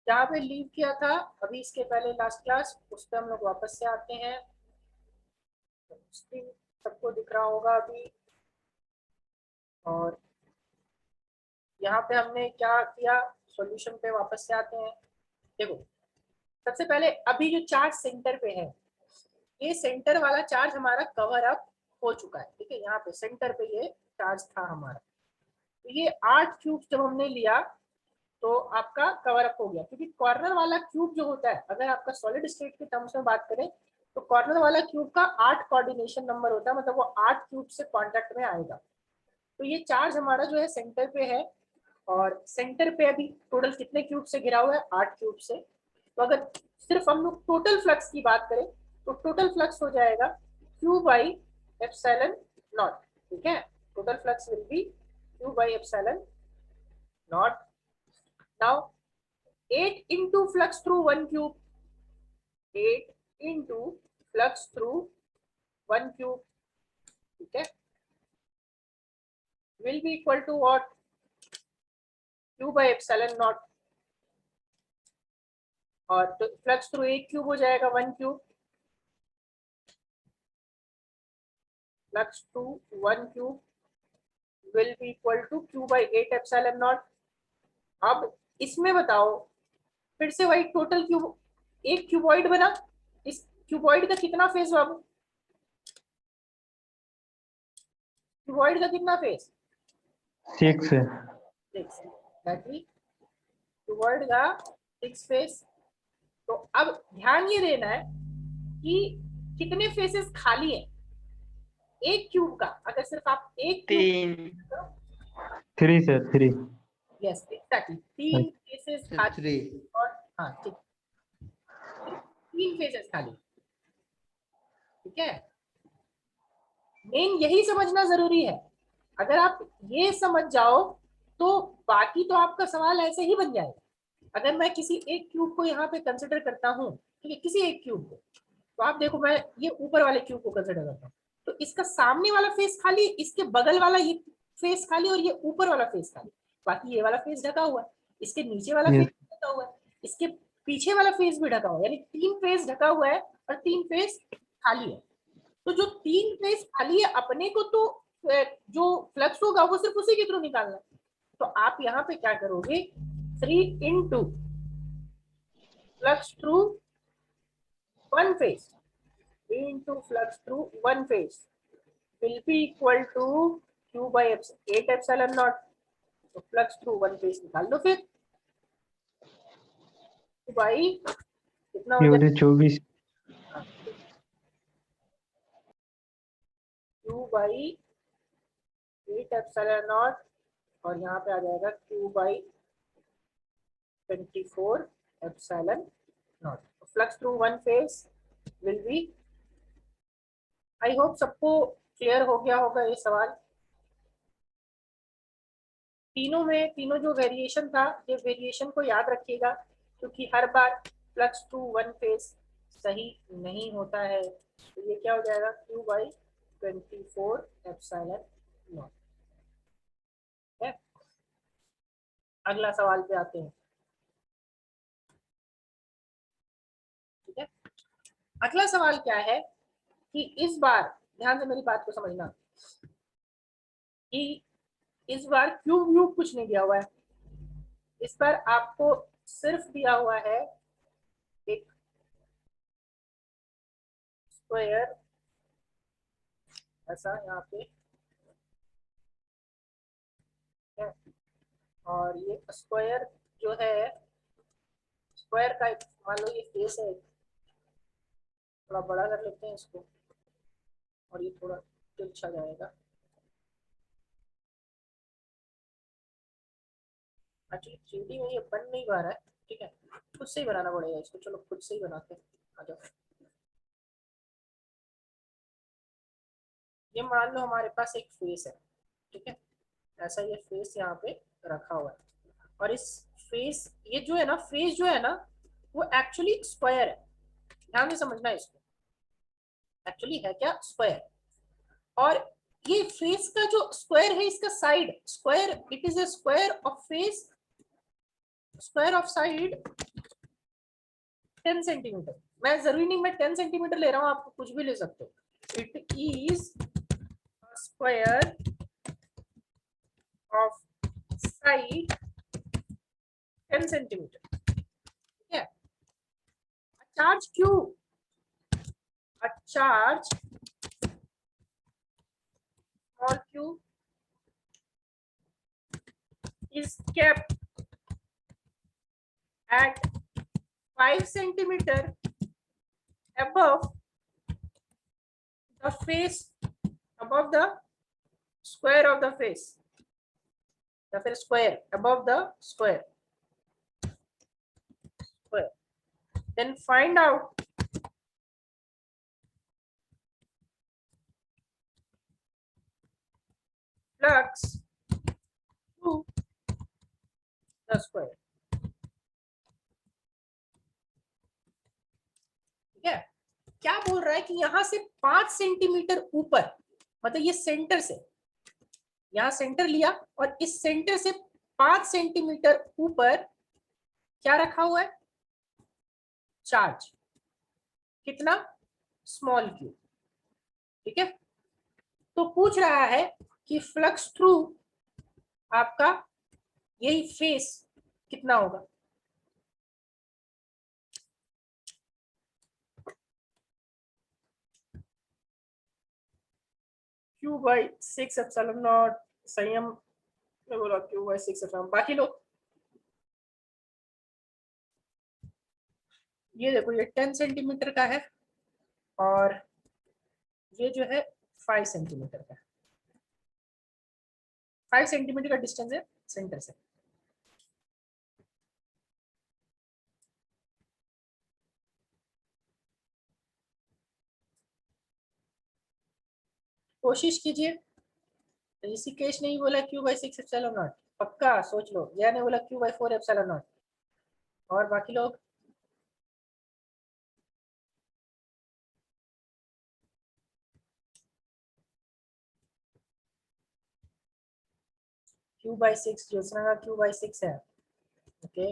जहाँ पे लीव किया था अभी इसके पहले लास्ट क्लास, उस पर हम लोग वापस से आते हैं। स्क्रीन सबको दिख रहा होगा अभी। और यहाँ पे हमने क्या किया, सॉल्यूशन पे वापस से आते हैं। देखो सबसे पहले अभी जो चार्ज सेंटर पे है, ये सेंटर वाला चार्ज हमारा कवर अप हो चुका है। ठीक है, यहाँ पे सेंटर पे ये चार्ज था हमारा। तो ये 8 क्यूब जब हमने लिया तो आपका कवर अप हो गया, क्योंकि कॉर्नर वाला क्यूब जो होता है, अगर आपका सॉलिड स्टेट के टर्म्स में बात करें तो कॉर्नर वाला क्यूब का 8 कोऑर्डिनेशन नंबर होता है, मतलब वो 8 क्यूब से कांटेक्ट में आएगा। तो ये चार्ज हमारा जो है सेंटर पे है, और सेंटर पे अभी टोटल कितने क्यूब से घिरा हुआ है, 8 क्यूब से। तो अगर सिर्फ हम लोग टोटल फ्लक्स की बात करें तो टोटल फ्लक्स हो जाएगा Q बाई एप्सिलॉन नॉट। ठीक है, total flux will be Q by epsilon not. Now 8 into flux through 1 cube, 8 into flux through 1 cube, ठीक है, will be equal to what, Q by epsilon naught। और तो flux through 1 cube हो जाएगा 1 cube, flux through 1 cube will be equal to Q by 8 epsilon naught। अब इसमें बताओ, फिर से वही टोटल क्यूब, एक क्यूबॉइड बना, इस क्यूबॉइड का कितना फेज हुआ, क्यूबॉइड का कितना फेज, 6 है। 6, क्यूबॉइड का 6 फेज। तो अब ध्यान ये देना है कि कितने फेसेस खाली हैं एक क्यूब का, अगर सिर्फ आप एक क्यूब, 3 से 3। यस एग्जैक्टली 3 फेसेस खाली। और हाँ ठीक, 3 फेसेस खाली। ठीक है, मेन यही समझना जरूरी है। अगर आप ये समझ जाओ तो बाकी तो आपका सवाल ऐसे ही बन जाएगा। अगर मैं किसी एक क्यूब को यहाँ पे कंसिडर करता हूँ, ठीक है, किसी एक क्यूब को, तो आप देखो मैं ये ऊपर वाले क्यूब को कंसिडर करता हूँ, तो इसका सामने वाला फेस खाली, इसके बगल वाला ये फेस खाली, और ये ऊपर वाला फेस खाली, बाकी ये वाला फेस ढका हुआ है, इसके नीचे वाला फेस ढका हुआ है, इसके पीछे वाला फेस भी ढका हुआ है, यानी 3 फेस ढका हुआ है और 3 फेस खाली है। तो जो 3 फेस खाली है अपने को तो जो फ्लक्स होगा वो सिर्फ उसी के थ्रू निकालना है। तो आप यहाँ पे क्या करोगे, 3 into flux through 1 phase, 3 into flux through 1 phase will be equal to Q by 8 epsilon naught। तो फ्लक्स थ्रू 1 phase निकाल दो, फिर बाई कितना हो जाएगा, 24। Q बाई 8 epsilon naught, और यहाँ पे आ जाएगा Q by 24 epsilon naught। Flux through 1 phase will be, I hope सबको क्लियर हो गया होगा ये सवाल। तीनों में, तीनों जो वेरिएशन था, ये वेरिएशन को याद रखिएगा, क्योंकि हर बार फ्लक्स टू 1 फेज सही नहीं होता है। तो ये क्या हो जाएगा, Q बाई 24 एप्सिलॉन नॉट। है, अगला सवाल पे आते हैं। ठीक है, अगला सवाल क्या है कि इस बार ध्यान से मेरी बात को समझना, कि इस बार क्यूब व्यूब कुछ नहीं दिया हुआ है, इस बार आपको सिर्फ दिया हुआ है एक स्क्वायर ऐसा यहाँ पे है, और ये स्क्वायर जो है, स्क्वायर का मान लो ये फेस है, थोड़ा बड़ा कर लेते हैं इसको, और ये थोड़ा तिरछा जाएगा। एक्चुअली 3D में ये बन नहीं पा रहा है, ठीक है, खुद से ही बनाना पड़ेगा इसको। चलो खुद से ही बनाते हैं, आ जाओ। ये मान लो हमारे पास एक फेस है, ठीक है, ऐसा ये फेस यहाँ पे रखा हुआ है, और इस फेस, ये जो है ना फेस जो है ना, वो एक्चुअली स्क्वायर है। ध्यान से समझना है इसको, एक्चुअली है क्या, स्क्वायर। और ये फेस का जो स्क्वायर है, इसका side square, it is a square of face, square of side 10 centimetre, मैं जरूरी नहीं मैं 10 सेंटीमीटर ले रहा हूँ, आपको कुछ भी ले सकते हो। It is square of side 10 centimetre, ठीक है। Charge Q, a charge small q is kept at 5 centimeter above the face, above the square of the face, या फिर square, above the square. Then find out flux through the square. ठीक है, क्या बोल रहा है कि यहां से 5 सेंटीमीटर ऊपर, मतलब ये सेंटर से, यहां सेंटर लिया और इस सेंटर से 5 सेंटीमीटर ऊपर क्या रखा हुआ है, चार्ज, कितना, स्मॉल क्यू, ठीक है। तो पूछ रहा है कि फ्लक्स थ्रू आपका यही फेस कितना होगा। Q by 6 एप्सिलॉन नॉट, संयम ने बोला Q by 6 एप्सिलॉन। बाकी लोग ये देखो, ये 10 सेंटीमीटर का है और ये जो है 5 सेंटीमीटर का, 5 सेंटीमीटर का डिस्टेंस है सेंटर से। कोशिश कीजिए, ऋषिकेश ने ही बोला Q by 6 एप्सिलॉन नॉट, पक्का सोच लो। या ने बोला Q by 4 एप्सिलॉन नॉट, और बाकी लोग Q by 6, ज्योत्सना का Q by 6 है, ओके।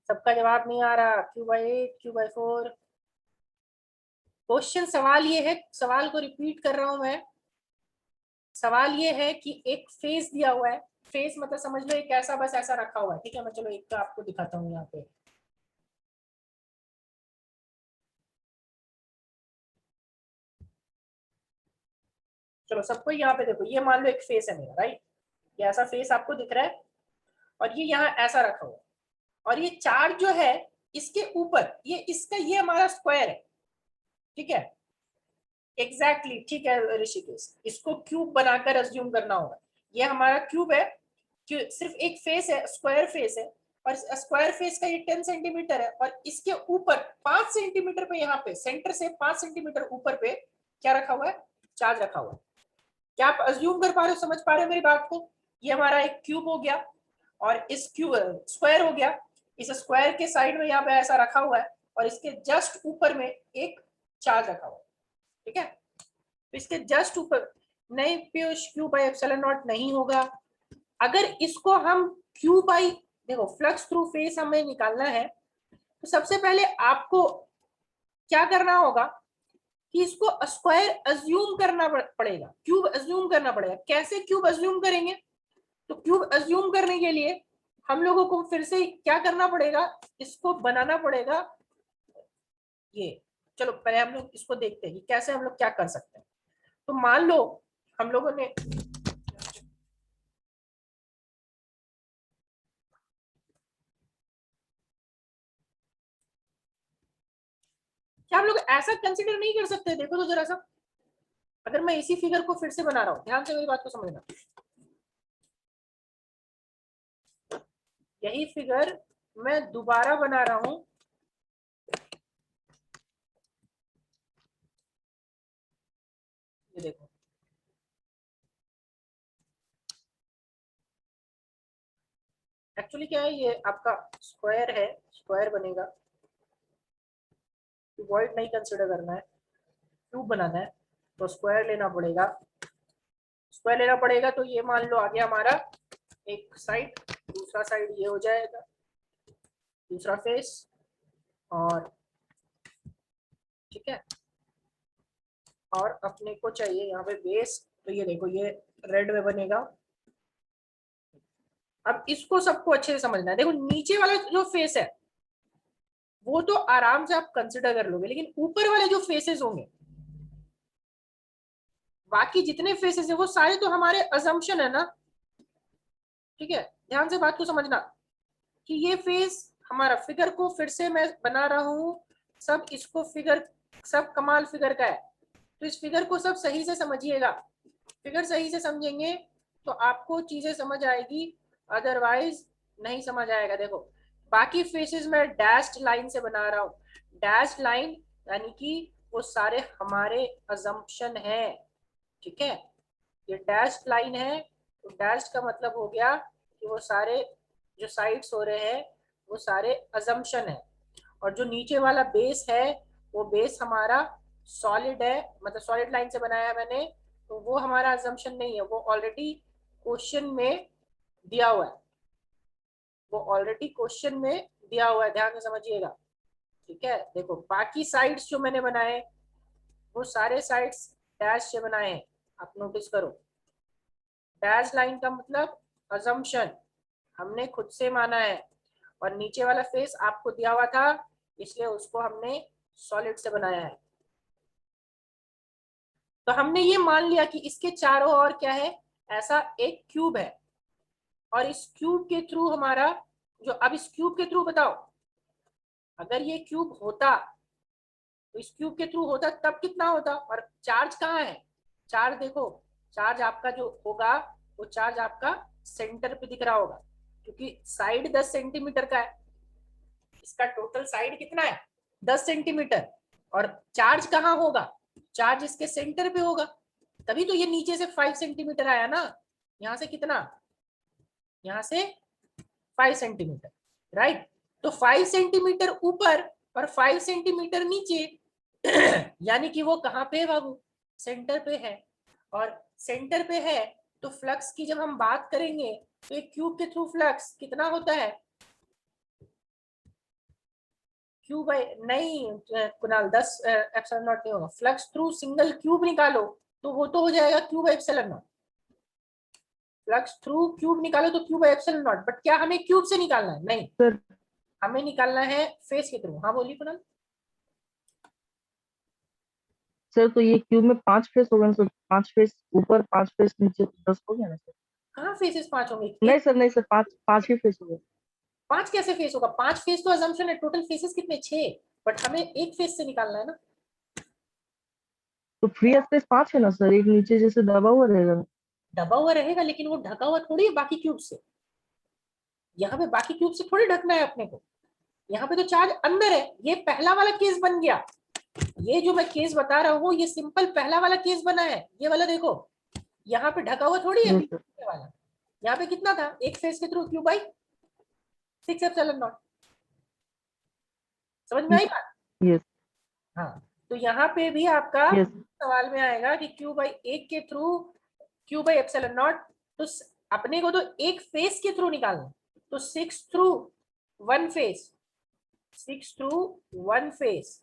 सबका जवाब नहीं आ रहा। Q by 8, Q by 4। Question, सवाल ये है, सवाल को रिपीट कर रहा हूं मैं। सवाल ये है कि एक फेस दिया हुआ है, फेस मतलब समझ लो एक ऐसा, बस ऐसा रखा हुआ है, ठीक है। मैं चलो एक का आपको दिखाता हूँ यहाँ पे। चलो सबको यहाँ पे देखो, ये मान लो एक फेस है मेरा, राइट। ये ऐसा फेस आपको दिख रहा है और ये यहाँ ऐसा रखा हुआ है, और ये चार्ज जो है इसके ऊपर, ये इसका, ये हमारा स्क्वायर है, ठीक है। एग्जैक्टली ठीक है ऋषिकेश, इसको क्यूब बनाकर अज्यूम करना होगा। ये हमारा क्यूब है, सिर्फ एक फेस है, स्क्वायर फेस है, और स्क्वायर फेस का ये 10 सेंटीमीटर है, और इसके ऊपर 5 सेंटीमीटर पे, यहाँ पे सेंटर से 5 सेंटीमीटर ऊपर पे क्या रखा हुआ है, चार्ज रखा हुआ है। क्या आप अज्यूम कर पा रहे हो, समझ पा रहे हो मेरी बात को। ये हमारा एक क्यूब हो गया और इस क्यूब स्क्वायर हो गया, इस स्क्वायर के साइड में यहाँ पे ऐसा रखा हुआ है, और इसके जस्ट ऊपर में एक चार्ज रखा हुआ है, ठीक है। तो इसके जस्ट ऊपर, नहीं Piyush, Q by epsilon not नहीं होगा। अगर इसको हम क्यू बाई, देखो फ्लक्स थ्रू फेस हमें निकालना है, तो सबसे पहले आपको क्या करना होगा कि इसको स्क्वायर अज्यूम करना पड़ेगा, क्यूब अज्यूम करना पड़ेगा। कैसे क्यूब अज्यूम करेंगे, तो क्यूब अज्यूम करने के लिए हम लोगों को फिर से क्या करना पड़ेगा, इसको बनाना पड़ेगा। ये चलो पहले हम लोग इसको देखते हैं कि कैसे हम लोग क्या कर सकते हैं। तो मान लो हम लोगों ने, क्या हम लोग ऐसा कंसिडर नहीं कर सकते, देखो तो जरा सा। अगर मैं इसी फिगर को फिर से बना रहा हूं, ध्यान से मेरी बात को समझना, यही फिगर मैं दोबारा बना रहा हूं, ये देखो। एक्चुअली क्या है, ये आपका स्क्वायर है, स्क्वायर बनेगा, क्यूबॉइड नहीं कंसिडर करना है, क्यूब बनाना है, तो स्क्वायर लेना पड़ेगा। स्क्वायर लेना पड़ेगा तो ये मान लो आ गया हमारा एक साइड, दूसरा साइड ये हो जाएगा, दूसरा फेस, और ठीक है। और अपने को चाहिए यहाँ पे बेस, तो ये देखो ये रेड में बनेगा। अब इसको सबको अच्छे से समझना है। देखो नीचे वाला जो फेस है वो तो आराम से आप कंसिडर कर लोगे, लेकिन ऊपर वाले जो फेसेस होंगे, बाकी जितने फेसेस है वो सारे तो हमारे अजम्पशन है ना। ठीक है, ध्यान से बात को समझना कि ये फेस हमारा, फिगर को फिर से मैं बना रहा हूं, सब इसको फिगर, सब कमाल फिगर का है, तो इस फिगर को सब सही से समझिएगा। फिगर सही से समझेंगे तो आपको चीजें समझ आएगी, अदरवाइज नहीं समझ आएगा। देखो बाकी फेसेस में डैश्ड लाइन से बना रहा हूँ, डैश्ड लाइन यानी कि वो सारे हमारे अजम्पशन है। ठीक है, ये डैश्ड लाइन है, तो डैश्ड का मतलब हो गया कि वो सारे जो साइड्स हो रहे हैं वो सारे अजम्पशन है। और जो नीचे वाला बेस है वो बेस हमारा सॉलिड है, मतलब सॉलिड लाइन से बनाया है मैंने, तो वो हमारा अजम्पशन नहीं है, वो ऑलरेडी क्वेश्चन में दिया हुआ है, वो ऑलरेडी क्वेश्चन में दिया हुआ है, ध्यान से समझिएगा। ठीक है, देखो बाकी साइड्स जो मैंने बनाए वो सारे साइड्स डैश से बनाए हैं, आप नोटिस करो। डैश लाइन का मतलब अजम्पशन, हमने खुद से माना है, और नीचे वाला फेस आपको दिया हुआ था इसलिए उसको हमने सॉलिड से बनाया है। तो हमने ये मान लिया कि इसके चारों ओर क्या है, ऐसा एक क्यूब है, और इस क्यूब के थ्रू हमारा जो, अब इस क्यूब के थ्रू बताओ, अगर ये क्यूब होता तो इस क्यूब के थ्रू होता तब कितना होता, और चार्ज कहाँ है, चार्ज देखो, चार्ज आपका जो होगा वो चार्ज आपका सेंटर पे दिख रहा होगा, क्योंकि साइड 10 सेंटीमीटर का है, इसका टोटल साइड कितना है 10 सेंटीमीटर, और चार्ज कहाँ होगा, चार्ज इसके सेंटर पे होगा, तभी तो ये नीचे से 5 सेंटीमीटर आया ना, यहाँ से कितना, यहाँ से 5 सेंटीमीटर, राइट। तो 5 सेंटीमीटर ऊपर और 5 सेंटीमीटर नीचे यानी कि वो कहाँ पे है बाबू, सेंटर पे है, और सेंटर पे है तो फ्लक्स की जब हम बात करेंगे तो एक क्यूब के थ्रू फ्लक्स कितना होता है, क्यू बाई, नहीं कुणाल 10 एप्सिलॉन नॉट नहीं होगा, फ्लक्स थ्रू सिंगल क्यूब निकालो तो वो तो हो जाएगा Q by epsilon not, flux through cube निकालो तो Q by epsilon not, but क्या हमें क्यूब से निकालना है, नहीं, सर हमें निकालना है फेस के थ्रू। हाँ बोलिए कुणाल। सर तो ये क्यूब में 5 फेस होगा ना सर, 5 फेस ऊपर 5 फेस नीचे, तो 10 हो गया ना सर। कहाँ फेसेस 5 होंगे, नहीं सर, नहीं सर, 5 ही फेस होगा। 5 कैसे फेस होगा, 5 फेस तो अजम्पशन है, टोटल फेसेस कितने 6, बट हमें एक फेस से निकालना है ना। तो फ्री स्पेस 5 है ना सर, एक नीचे जैसे दबा हुआ रहेगा। दबा हुआ रहेगा लेकिन वो ढका हुआ थोड़ी है बाकी क्यूब से, यहाँ पे बाकी क्यूब से थोड़ी ढकना है अपने को, यहाँ पे तो चार्ज अंदर है, ये पहला वाला केस बन गया, ये जो मैं केस बता रहा हूँ ये सिंपल पहला वाला केस बना है, ये वाला देखो यहाँ पे ढका हुआ थोड़ी है यस सर। बीच वाला, यहाँ पे कितना था एक फेस के through Q by 6 epsilon not, समझ में आई बात। यस हाँ, तो यहाँ पे भी आपका यस। सवाल में आएगा कि क्यू बाई एक के through Q by epsilon not, तो अपने को तो एक फेस के थ्रू निकालना, तो 6 थ्रू 1 फेस, 6 थ्रू 1 फेस,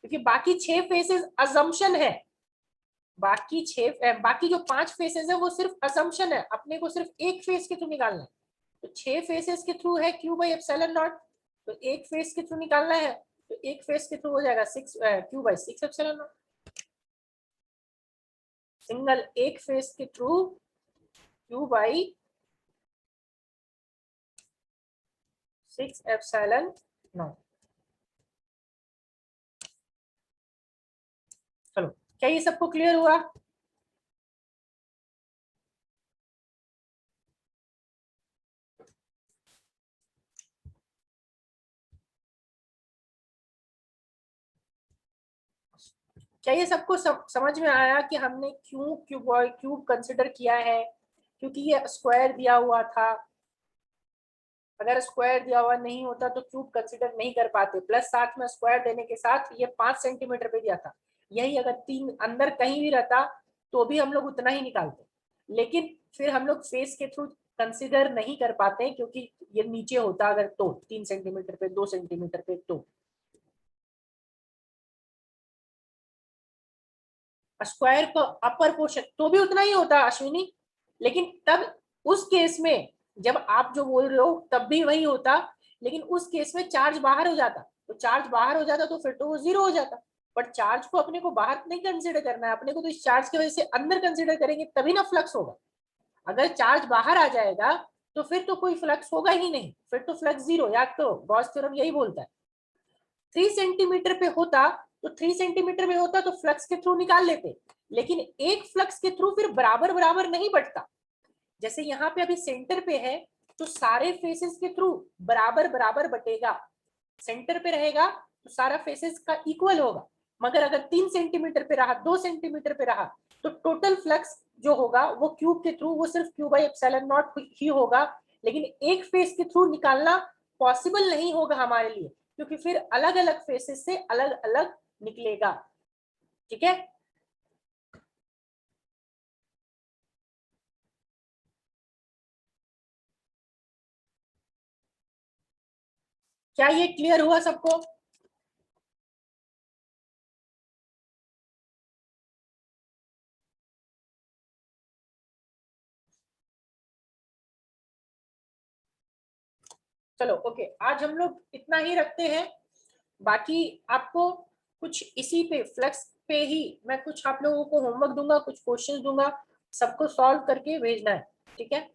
क्योंकि बाकी 6 फेसेस अजम्पशन है, बाकी जो 5 फेसेस है वो सिर्फ अजम्पशन है, अपने को सिर्फ एक फेस के थ्रू निकालना है, तो 6 फेसेस के थ्रू है क्यू बाई एप्सिलॉन नॉट, तो एक फेस के थ्रू निकालना है, तो एक फेस के थ्रू हो जाएगा 6 Q by 6 epsilon not, single एक फेस के through Q by 6 epsilon not. चलो क्या ये सबको क्लियर हुआ। क्या ये सबको समझ में आया कि हमने क्यों क्यूब कंसिडर किया है, क्योंकि ये स्क्वायर दिया हुआ था, अगर स्क्वायर दिया हुआ नहीं होता तो क्यूब कंसिडर नहीं कर पाते, प्लस साथ में स्क्वायर देने के साथ ये 5 सेंटीमीटर पे दिया था, यही अगर 3 अंदर कहीं भी रहता तो भी हम लोग उतना ही निकालते, लेकिन फिर हम लोग फेस के थ्रू कंसिडर नहीं कर पाते क्योंकि ये नीचे होता अगर तो 3 सेंटीमीटर पे 2 सेंटीमीटर पे तो स्क्वायर का अपर पोर्शन तो भी उतना ही होता अश्विनी, लेकिन तब उस केस में जब आप जो बोल रहे हो तब भी वही होता, लेकिन उस केस में चार्ज बाहर हो जाता, तो चार्ज बाहर हो जाता तो फिर तो वो जीरो हो जाता, बट चार्ज को अपने को बाहर नहीं कंसिडर करना है, अपने को तो इस चार्ज की वजह से अंदर कंसिडर करेंगे तभी ना फ्लक्स होगा। अगर चार्ज बाहर आ जाएगा तो फिर तो कोई फ्लक्स होगा ही नहीं, फिर तो फ्लक्स जीरो, याद करो गॉस थ्योरम यही बोलता है। 3 सेंटीमीटर पे होता तो 3 सेंटीमीटर में होता तो फ्लक्स के थ्रू निकाल लेते, लेकिन एक फ्लक्स के थ्रू फिर बराबर बराबर नहीं बढ़ता, जैसे यहाँ पे अभी सेंटर पे है तो सारे फेसेस के थ्रू बराबर बराबर बटेगा, सेंटर पे रहेगा तो सारा फेसेस का इक्वल होगा, मगर अगर 3 सेंटीमीटर पे रहा 2 सेंटीमीटर पे रहा तो टोटल फ्लक्स जो होगा वो क्यूब के थ्रू वो सिर्फ क्यू बाई एप्सिलॉन नॉट ही होगा, लेकिन एक फेस के थ्रू निकालना पॉसिबल नहीं होगा हमारे लिए, क्योंकि फिर अलग अलग फेसेस से अलग अलग निकलेगा। ठीक है, क्या ये क्लियर हुआ सबको? चलो ओके, आज हम लोग इतना ही रखते हैं, बाकी आपको कुछ इसी पे फ्लक्स पे ही मैं कुछ आप लोगों को होमवर्क दूंगा, कुछ क्वेश्चंस दूंगा, सबको सॉल्व करके भेजना है, ठीक है।